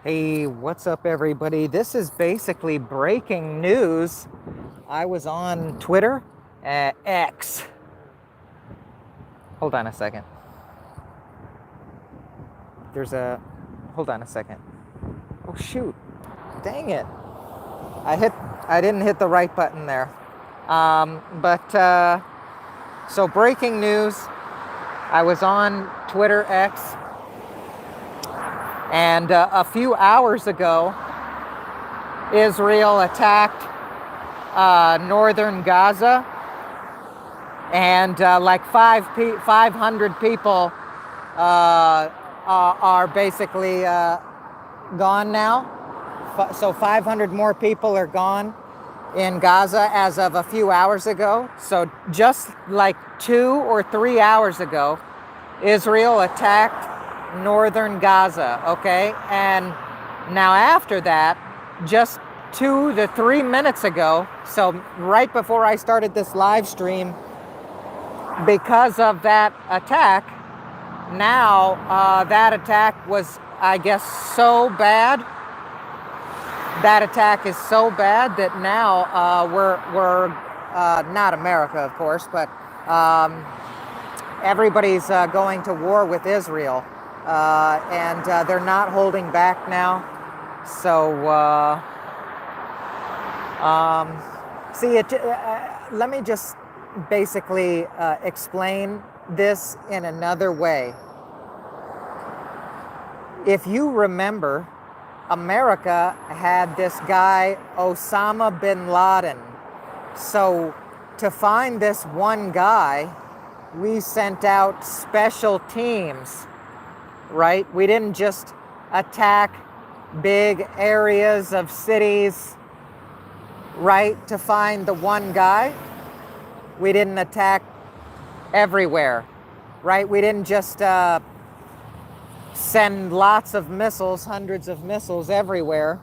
Hey, what's up, everybody? This is basically breaking news. I was on Twitter at X. Hold on a second. Hold on a second. Oh, shoot. Dang it. I didn't hit the right button there. So breaking news. I was on Twitter X, and a few hours ago, Israel attacked northern Gaza, and like 500 people are basically gone now. So 500 more people are gone in Gaza as of a few hours ago. So just like 2 or 3 hours ago, Israel attacked northern Gaza, okay? And now after that, just 2 to 3 minutes ago, so right before I started this live stream, because of that attack, now that attack was, I guess, so bad. That attack is so bad that now we're not America, of course, but everybody's going to war with Israel, and they're not holding back now. So let me just basically explain this in another way. If you remember, America had this guy, Osama bin Laden. So to find this one guy, we sent out special teams, right? We didn't just attack big areas of cities, right, to find the one guy. We didn't attack everywhere, right? We didn't just send lots of missiles, hundreds of missiles everywhere,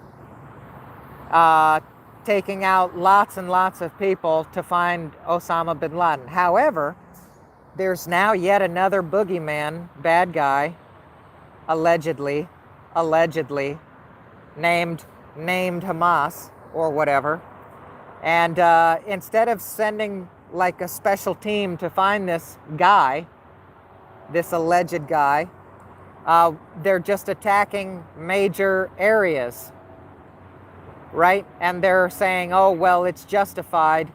taking out lots and lots of people to find Osama bin Laden. However, there's now yet another boogeyman, bad guy, allegedly, named Hamas or whatever. And instead of sending like a special team to find this guy, this alleged guy, they're just attacking major areas, right? And they're saying, oh, well, it's justified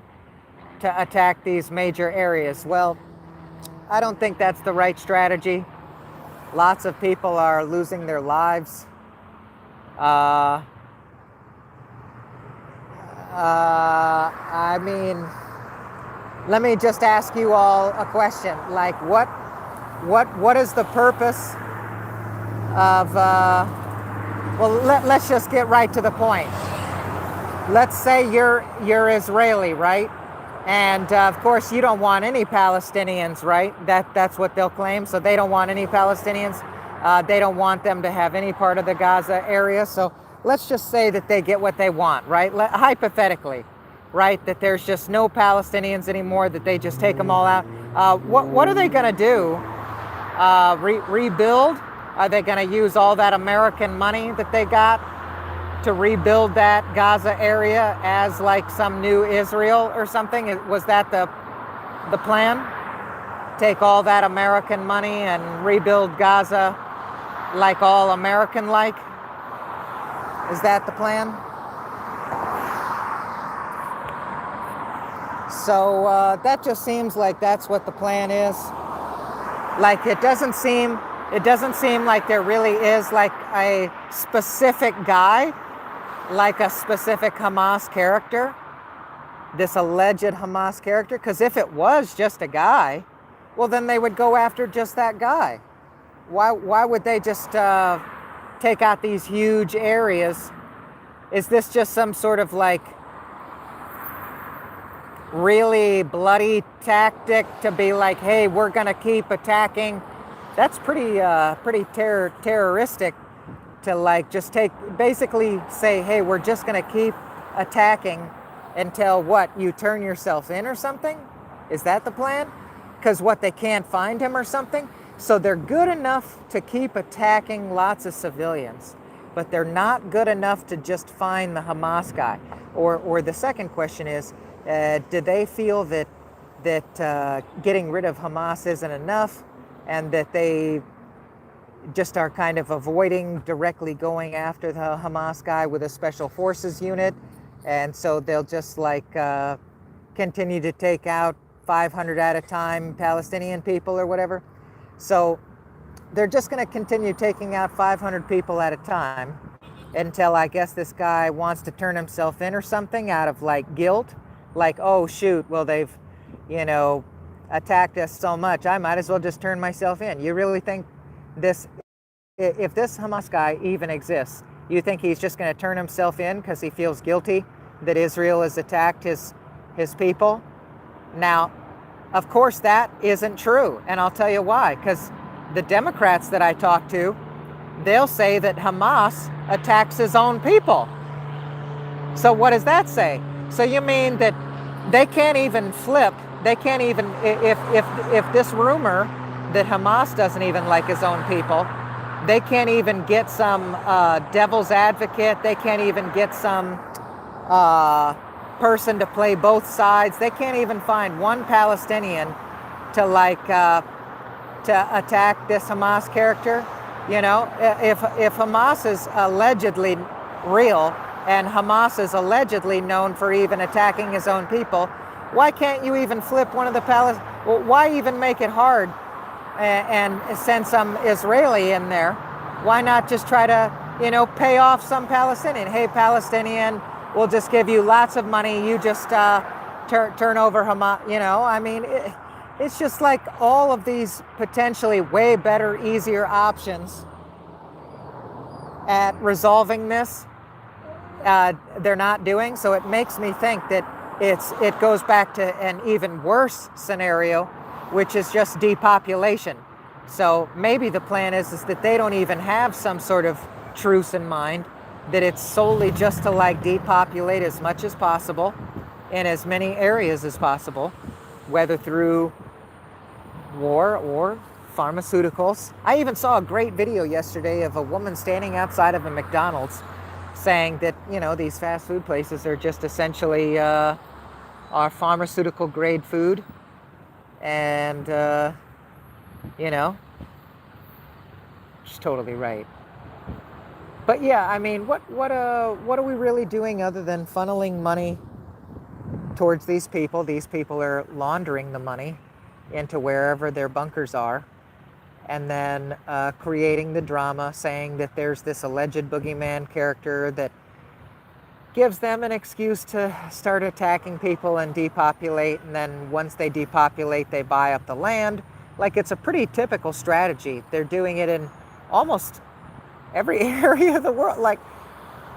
to attack these major areas. Well, I don't think that's the right strategy. Lots of people are losing their lives. I mean, let me just ask you all a question. Like, what is the purpose of? Let's just get right to the point. Let's say you're Israeli, right? And of course, you don't want any Palestinians, right? That's what they'll claim. So they don't want any Palestinians. They don't want them to have any part of the Gaza area. So let's just say that they get what they want, right? Hypothetically, right? That there's just no Palestinians anymore. That they just take them all out. What are they going to do? Rebuild? Are they going to use all that American money that they got to rebuild that Gaza area as like some new Israel or something? Was that the plan? Take all that American money and rebuild Gaza like all American-like? Is that the plan? So that just seems like that's what the plan is. Like it doesn't seem like there really is like a specific guy, like a specific Hamas character, this alleged Hamas character. Because if it was just a guy, well, then they would go after just that guy. Why would they just take out these huge areas? Is this just some sort of like really bloody tactic to be like, hey, we're gonna keep attacking? That's pretty terroristic to like just basically say, hey, we're just gonna keep attacking until what, you turn yourself in or something? Is that the plan? Because what, they can't find him or something? So they're good enough to keep attacking lots of civilians. but they're not good enough to just find the Hamas guy. Or the second question is, do they feel that getting rid of Hamas isn't enough, and that they just are kind of avoiding directly going after the Hamas guy with a special forces unit, and so they'll just like continue to take out 500 at a time Palestinian people or whatever. So they're just going to continue taking out 500 people at a time until I guess this guy wants to turn himself in or something out of like guilt, like, oh shoot, well they've, you know, attacked us so much, I might as well just turn myself in. You really think this, if this Hamas guy even exists, you think he's just going to turn himself in because he feels guilty that Israel has attacked his people? Now, of course that isn't true, and I'll tell you why. Because the Democrats that I talk to, they'll say that Hamas attacks his own people. So what does that say? So you mean that they can't even flip, they can't even, if this rumor that Hamas doesn't even like his own people, they can't even get some devil's advocate, they can't even get some person to play both sides, they can't even find one Palestinian to like to attack this Hamas character. You know, if Hamas is allegedly real and Hamas is allegedly known for even attacking his own people, why can't you even flip one of the why even make it hard and send some Israeli in there? Why not just try to, you know, pay off some Palestinian? Hey, Palestinian, we'll just give you lots of money. You just turn over Hamas. You know, I mean, it's just like all of these potentially way better, easier options at resolving this, they're not doing. So it makes me think that it goes back to an even worse scenario, which is just depopulation. So maybe the plan is that they don't even have some sort of truce in mind, that it's solely just to like depopulate as much as possible in as many areas as possible, whether through war or pharmaceuticals. I even saw a great video yesterday of a woman standing outside of a McDonald's saying that, you know, these fast food places are just essentially our pharmaceutical grade food, and you know, she's totally right. But yeah, I mean, what are we really doing other than funneling money towards these people? These people are laundering the money into wherever their bunkers are, and then creating the drama, saying that there's this alleged boogeyman character that gives them an excuse to start attacking people and depopulate, and then once they depopulate, they buy up the land. Like, it's a pretty typical strategy. They're doing it in almost every area of the world. Like,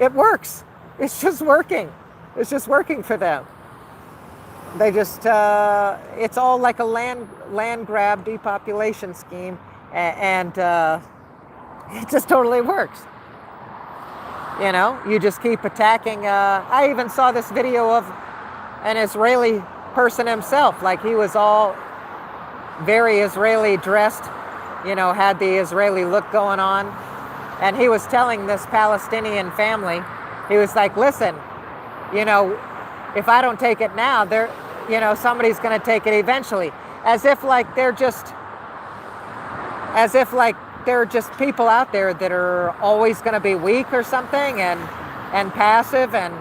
it works. It's just working. It's just working for them. They just, it's all like a land grab depopulation scheme, and it just totally works. You know, you just keep attacking. I even saw this video of an Israeli person himself. Like, he was all very Israeli dressed, you know, had the Israeli look going on. And he was telling this Palestinian family, he was like, listen, you know, if I don't take it now, you know, somebody's going to take it eventually. As if they're just people out there that are always going to be weak or something and passive and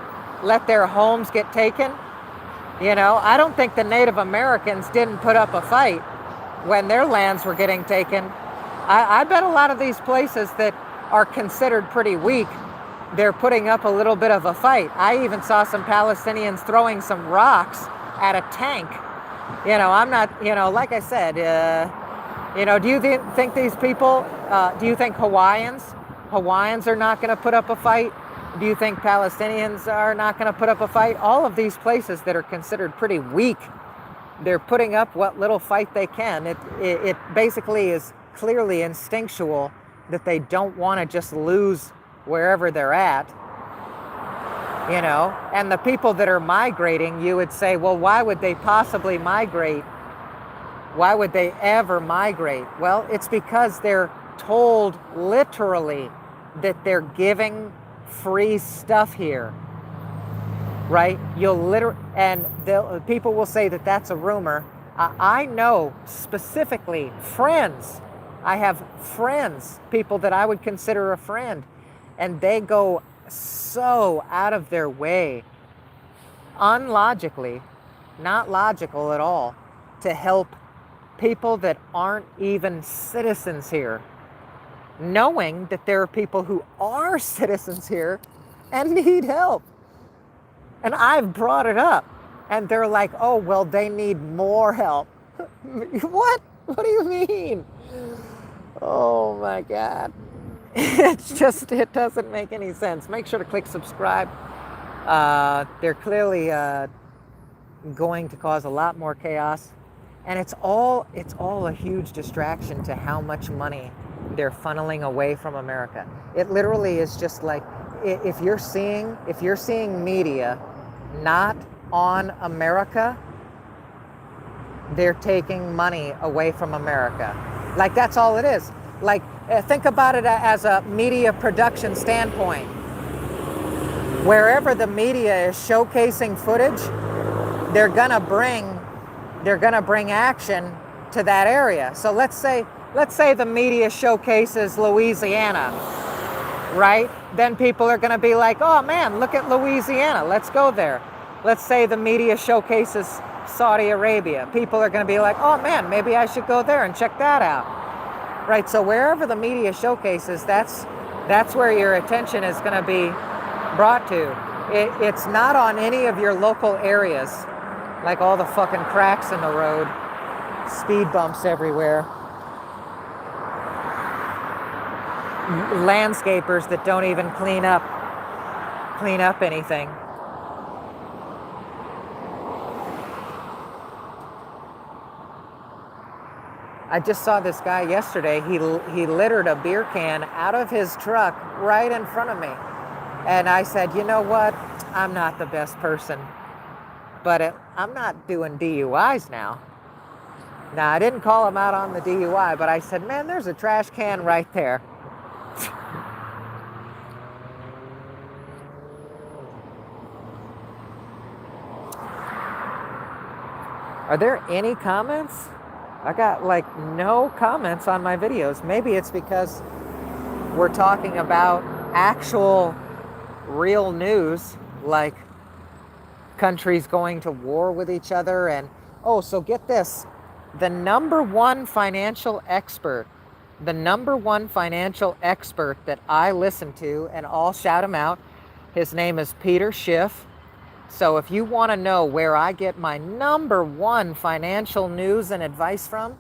let their homes get taken. You know, I don't think the Native Americans didn't put up a fight when their lands were getting taken. I bet a lot of these places that are considered pretty weak, they're putting up a little bit of a fight. I even saw some Palestinians throwing some rocks at a tank. You know, I'm not, you know, like I said, you know, do you think these people, do you think Hawaiians are not going to put up a fight? Do you think Palestinians are not going to put up a fight? All of these places that are considered pretty weak, they're putting up what little fight they can. It basically is clearly instinctual that they don't want to just lose wherever they're at. You know, and the people that are migrating, you would say, well, why would they possibly migrate? Why would they ever migrate? Well, it's because they're told literally that they're giving free stuff here, right? And people will say that that's a rumor. I know specifically friends. I have friends, people that I would consider a friend, and they go so out of their way, unlogically, not logical at all, to help people that aren't even citizens here, knowing that there are people who are citizens here and need help. And I've brought it up, and they're like, oh, well, they need more help. What? What do you mean? Oh my God. It doesn't make any sense. Make sure to click subscribe. They're clearly going to cause a lot more chaos. And it's all a huge distraction to how much money they're funneling away from America. It literally is just like, if you're seeing media not on America, they're taking money away from America. Like, that's all it is. Like, think about it as a media production standpoint. Wherever the media is showcasing footage, they're gonna bring action to that area. So let's say the media showcases Louisiana, right? Then people are gonna be like, oh man, look at Louisiana, let's go there. Let's say the media showcases Saudi Arabia. People are gonna be like, oh man, maybe I should go there and check that out. Right, so wherever the media showcases, that's where your attention is gonna be brought to. It's not on any of your local areas, like all the fucking cracks in the road, speed bumps everywhere, landscapers that don't even clean up anything. I just saw this guy yesterday. He littered a beer can out of his truck right in front of me. And I said, you know what? I'm not the best person, but I'm not doing DUIs now. Now, I didn't call him out on the DUI, but I said, man, there's a trash can right there. Are there any comments? I got like no comments on my videos. Maybe it's because we're talking about actual real news, like countries going to war with each other. And so get this, the number one financial expert that I listen to, and I'll shout him out, his name is Peter Schiff. So if you want to know where I get my number one financial news and advice from,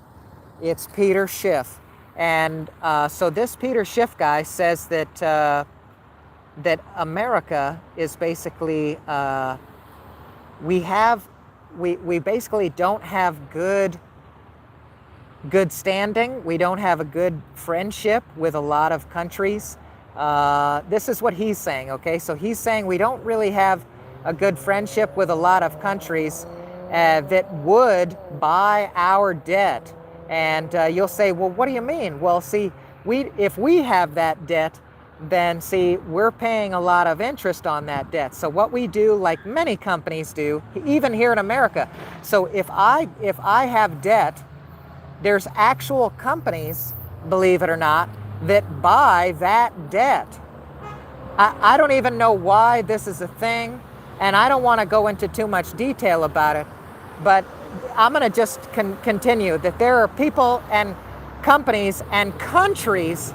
it's Peter Schiff. And so this Peter Schiff guy says that America is basically, we basically don't have good standing. We don't have a good friendship with a lot of countries. This is what he's saying, okay? So he's saying we don't really have a good friendship with a lot of countries that would buy our debt. And you'll say, well, what do you mean? Well, see, if we have that debt, then see, we're paying a lot of interest on that debt. So what we do, like many companies do, even here in America, so if I have debt, there's actual companies, believe it or not, that buy that debt. I don't even know why this is a thing, and I don't want to go into too much detail about it, but I'm going to just continue that there are people and companies and countries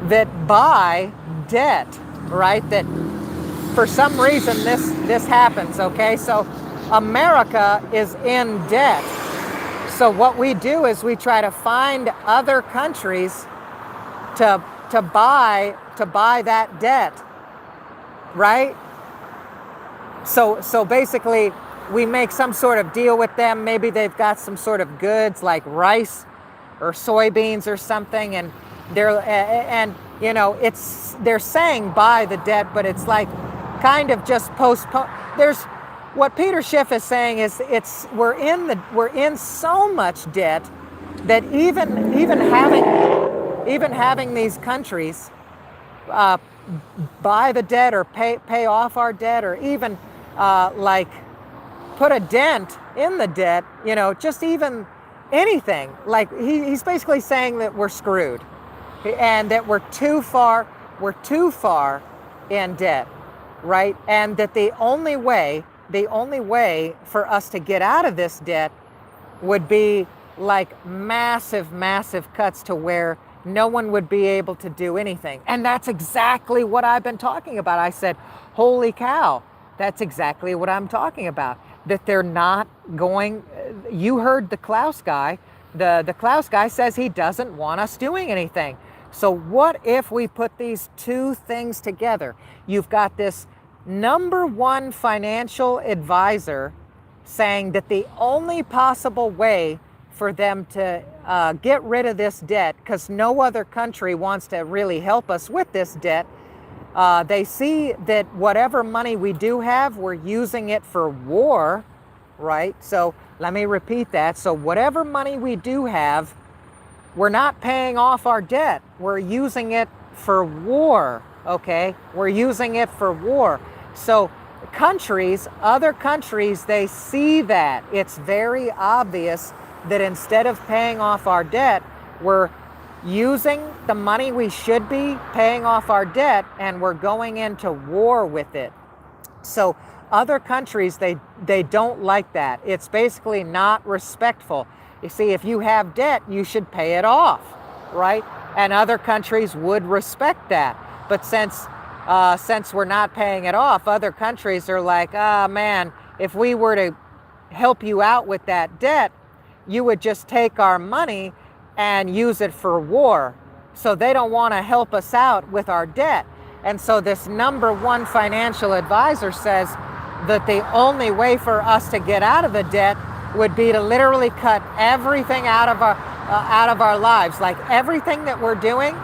that buy debt, right? That for some reason this happens, okay? So America is in debt. So what we do is we try to find other countries to buy that debt, right? So basically, we make some sort of deal with them. Maybe they've got some sort of goods like rice or soybeans or something, and they're saying buy the debt, but it's like kind of just postpone. There's what Peter Schiff is saying is we're in so much debt that even having these countries uh, buy the debt or pay off our debt, or even like put a dent in the debt, just even anything. Like he's basically saying that we're screwed and that we're too far in debt, right? And that the only way for us to get out of this debt would be like massive cuts to where no one would be able to do anything. And that's exactly what I've been talking about. I said, holy cow, that's exactly what I'm talking about. That they're not going, you heard the Klaus guy. The Klaus guy says he doesn't want us doing anything. So what if we put these two things together? You've got this number one financial advisor saying that the only possible way for them to get rid of this debt, because no other country wants to really help us with this debt, they see that whatever money we do have, we're using it for war, right? So let me repeat that. So whatever money we do have, we're not paying off our debt. We're using it for war, okay? We're using it for war. So other countries, they see that. It's very obvious that instead of paying off our debt, we're using the money we should be paying off our debt, and we're going into war with it. So other countries, they don't like that. It's basically not respectful. You see, if you have debt, you should pay it off, right? And other countries would respect that. But since we're not paying it off, other countries are like, man, if we were to help you out with that debt, you would just take our money and use it for war. So they don't want to help us out with our debt. And so this number one financial advisor says that the only way for us to get out of the debt would be to literally cut everything out of our lives. Like everything that we're doing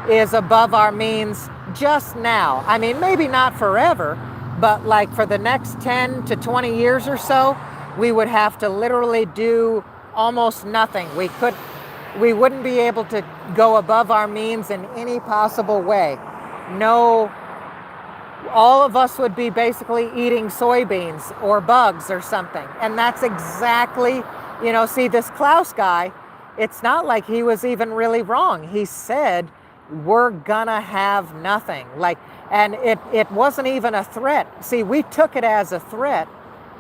is above our means just now. I mean, maybe not forever, but like for the next 10 to 20 years or so, we would have to literally do almost nothing. We wouldn't be able to go above our means in any possible way. No, all of us would be basically eating soybeans or bugs or something. And that's exactly, see, this Klaus guy, it's not like he was even really wrong. He said, we're gonna have nothing. And it wasn't even a threat. See, we took it as a threat,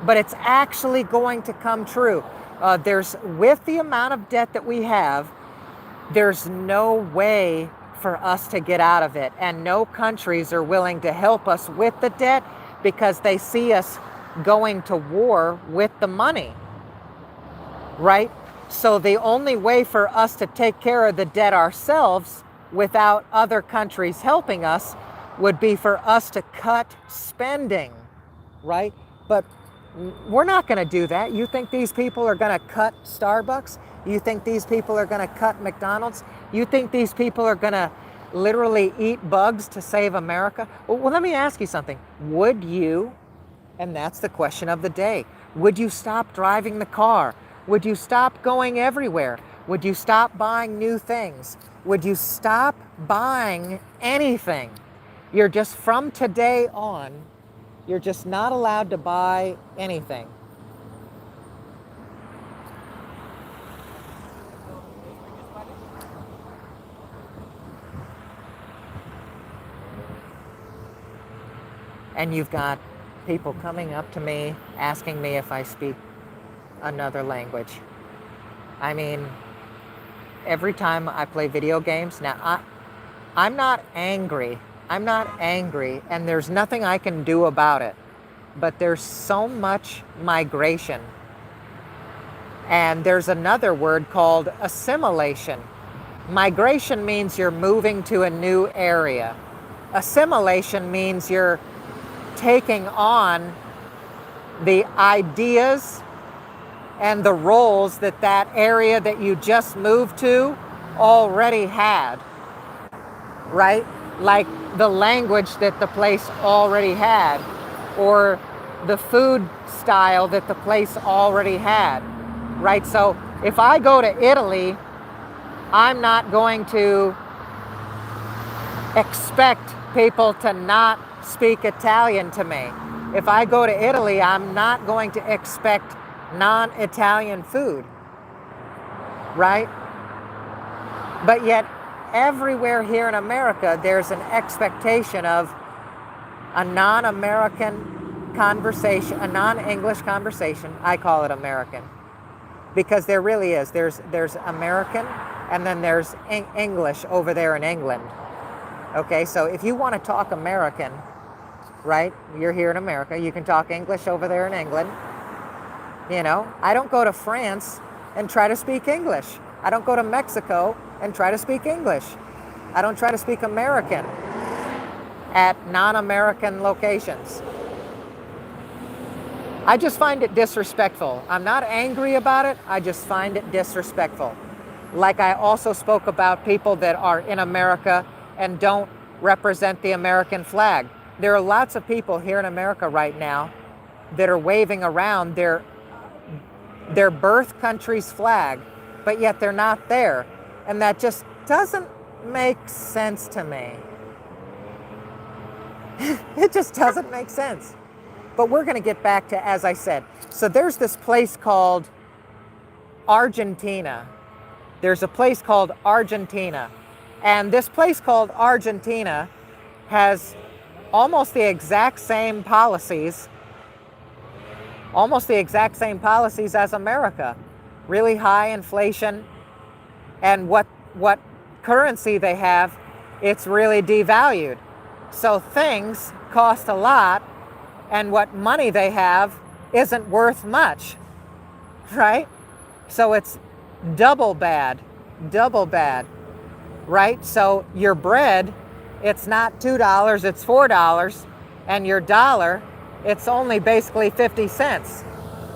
but it's actually going to come true. With the amount of debt that we have, there's no way for us to get out of it. And no countries are willing to help us with the debt because they see us going to war with the money, right? So the only way for us to take care of the debt ourselves without other countries helping us would be for us to cut spending, right? But we're not going to do that. You think these people are going to cut Starbucks? You think these people are going to cut McDonald's? You think these people are going to literally eat bugs to save America? Well, let me ask you something. Would you, and that's the question of the day, would you stop driving the car? Would you stop going everywhere? Would you stop buying new things? Would you stop buying anything? You're just, from today on, you're just not allowed to buy anything. And you've got people coming up to me asking me if I speak another language. I mean, every time I play video games, now I'm not angry. I'm not angry, and there's nothing I can do about it. But there's so much migration. And there's another word called assimilation. Migration means you're moving to a new area. Assimilation means you're taking on the ideas and the roles that area that you just moved to already had, right? Like the language that the place already had, or the food style that the place already had, right? So if I go to Italy, I'm not going to expect people to not speak Italian to me. If I go to Italy, I'm not going to expect non-Italian food, right? But yet, everywhere here in America, there's an expectation of a non-American conversation, a non-English conversation. I call it American because there really is. There's American and then there's English over there in England. Okay, so if you want to talk American, right, you're here in America, you can talk English over there in England. You know, I don't go to France and try to speak English. I don't go to Mexico and try to speak English. I don't try to speak American at non-American locations. I just find it disrespectful. I'm not angry about it, I just find it disrespectful. Like I also spoke about people that are in America and don't represent the American flag. There are lots of people here in America right now that are waving around their birth country's flag, but yet they're not there. And that just doesn't make sense to me. It just doesn't make sense. But we're going to get back to, as I said, so there's this place called Argentina. There's a place called Argentina. And this place called Argentina has almost the exact same policies, as America. Really high inflation, and what currency they have, it's really devalued. So things cost a lot, and what money they have isn't worth much, right? So it's double bad, right? So your bread, it's not $2, it's $4, and your dollar, it's only basically 50 cents.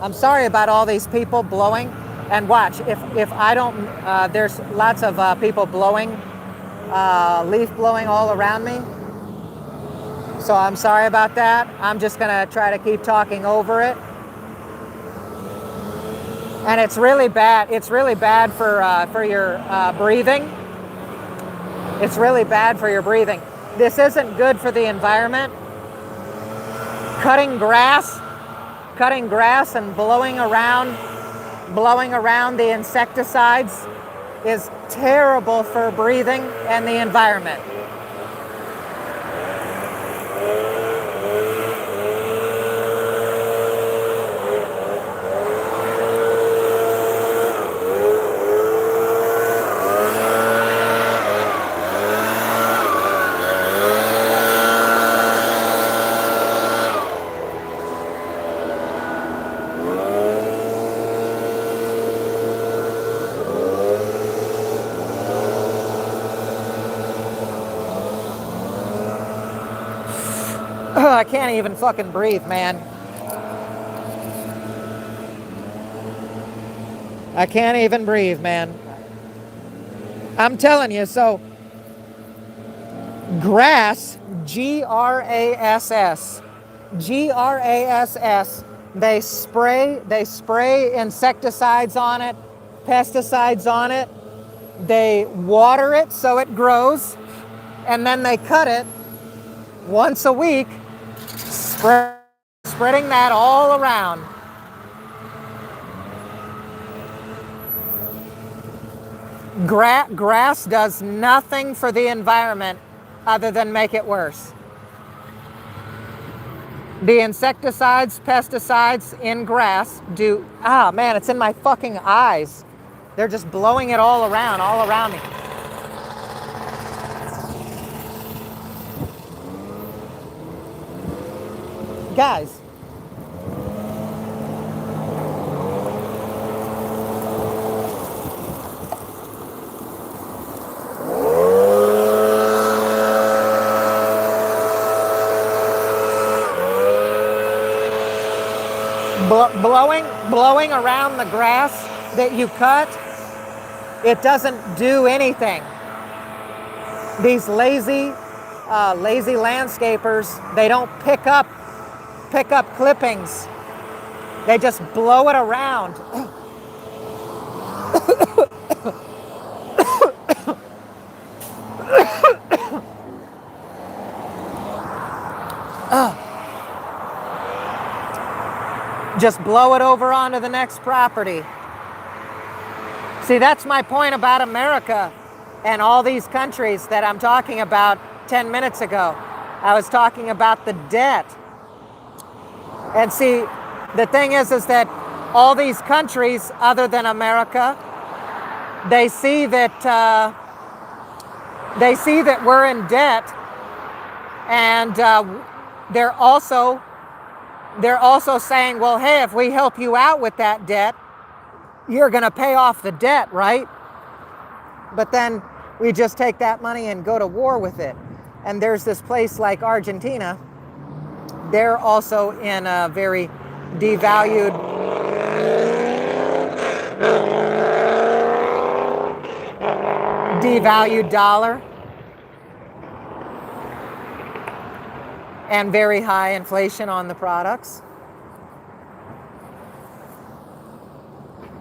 I'm sorry about all these people blowing, and watch, if I don't, there's lots of people blowing, leaf blowing all around me. So I'm sorry about that. I'm just gonna try to keep talking over it. And it's really bad. It's really bad for your breathing. It's really bad for your breathing. This isn't good for the environment. Cutting grass and blowing around the insecticides is terrible for breathing and the environment. I can't even fucking breathe, man. I can't even breathe, man. I'm telling you, so grass, Grass, they spray insecticides on it, pesticides on it, they water it so it grows, and then they cut it once a week, spreading that all around. Grass does nothing for the environment other than make it worse. The insecticides, pesticides in grass do, man, it's in my fucking eyes. They're just blowing it all around me. Guys, blowing around the grass that you cut, it doesn't do anything. These lazy landscapers, they don't pick up clippings. They just blow it around. just blow it over onto the next property. See, that's my point about America and all these countries that I'm talking about 10 minutes ago. I was talking about the debt. And see, the thing is that all these countries other than America, they see that we're in debt, and they're also saying, well, hey, if we help you out with that debt, you're going to pay off the debt, right? But then we just take that money and go to war with it. And there's this place like Argentina. They're also in a very devalued dollar and very high inflation on the products.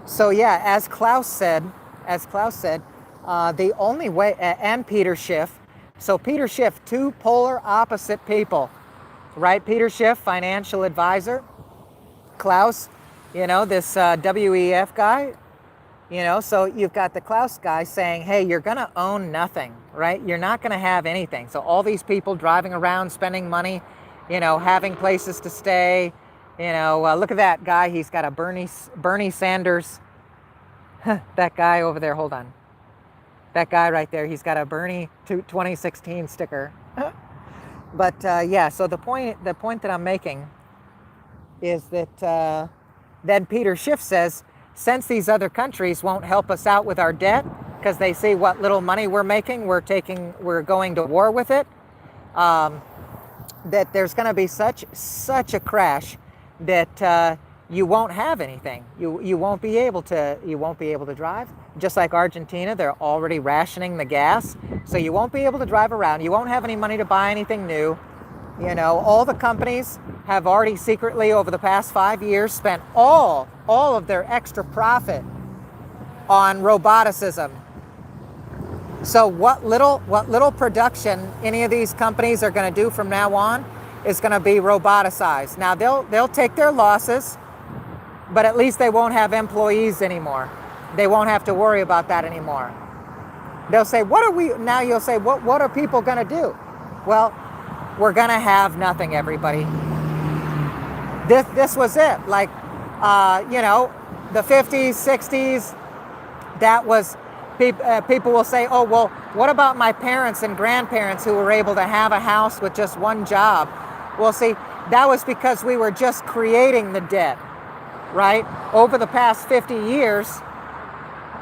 So yeah, as Klaus said, the only way, and Peter Schiff. So Peter Schiff, two polar opposite people, right? Peter Schiff, financial advisor. Klaus, this WEF guy, so you've got the Klaus guy saying, hey, you're going to own nothing, right? You're not going to have anything. So all these people driving around, spending money, having places to stay, look at that guy. He's got a Bernie Sanders, that guy over there, hold on. That guy right there, he's got a Bernie 2016 sticker. But yeah, so the point that I'm making is that then Peter Schiff says, since these other countries won't help us out with our debt because they see what little money we're making, we're going to war with it, that there's going to be such a crash that you won't have anything. You won't be able to drive. Just like Argentina, they're already rationing the gas, so you won't be able to drive around. You won't have any money to buy anything new. All the companies have already secretly over the past 5 years spent all of their extra profit on roboticism. So what little production any of these companies are going to do from now on is going to be roboticized. Now they'll take their losses, but at least they won't have employees anymore. They won't have to worry about that anymore. They'll say, now you'll say, what are people going to do? Well, we're going to have nothing, everybody. This was it. Like, the 50s, 60s, that was, people will say, oh, well, what about my parents and grandparents who were able to have a house with just one job? Well, see, that was because we were just creating the debt, right? Over the past 50 years,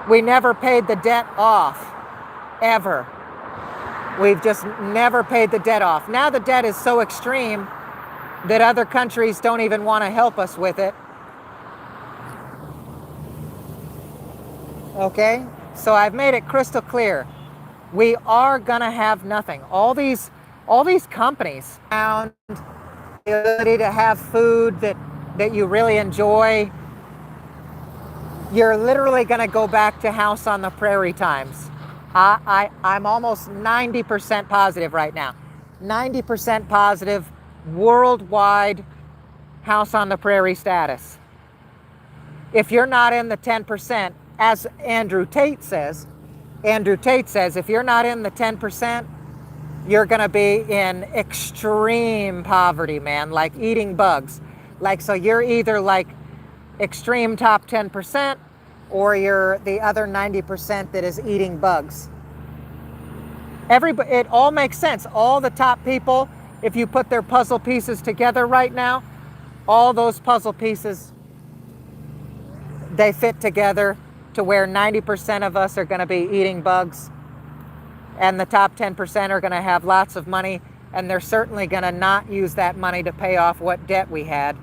we never paid the debt off, ever. We've just never paid the debt off. Now the debt is so extreme that other countries don't even want to help us with it. Okay? So I've made it crystal clear. We are gonna have nothing. All these companies found the ability to have food that you really enjoy. You're literally gonna go back to House on the Prairie times. I'm almost 90% positive right now. 90% positive worldwide House on the Prairie status. If you're not in the 10%, as Andrew Tate says, if you're not in the 10%, you're gonna be in extreme poverty, man, like eating bugs. Like, so you're either like extreme top 10%, or you're the other 90% that is eating bugs. It all makes sense. All the top people, if you put their puzzle pieces together right now, all those puzzle pieces, they fit together to where 90% of us are going to be eating bugs, and the top 10% are going to have lots of money, and they're certainly going to not use that money to pay off what debt we had.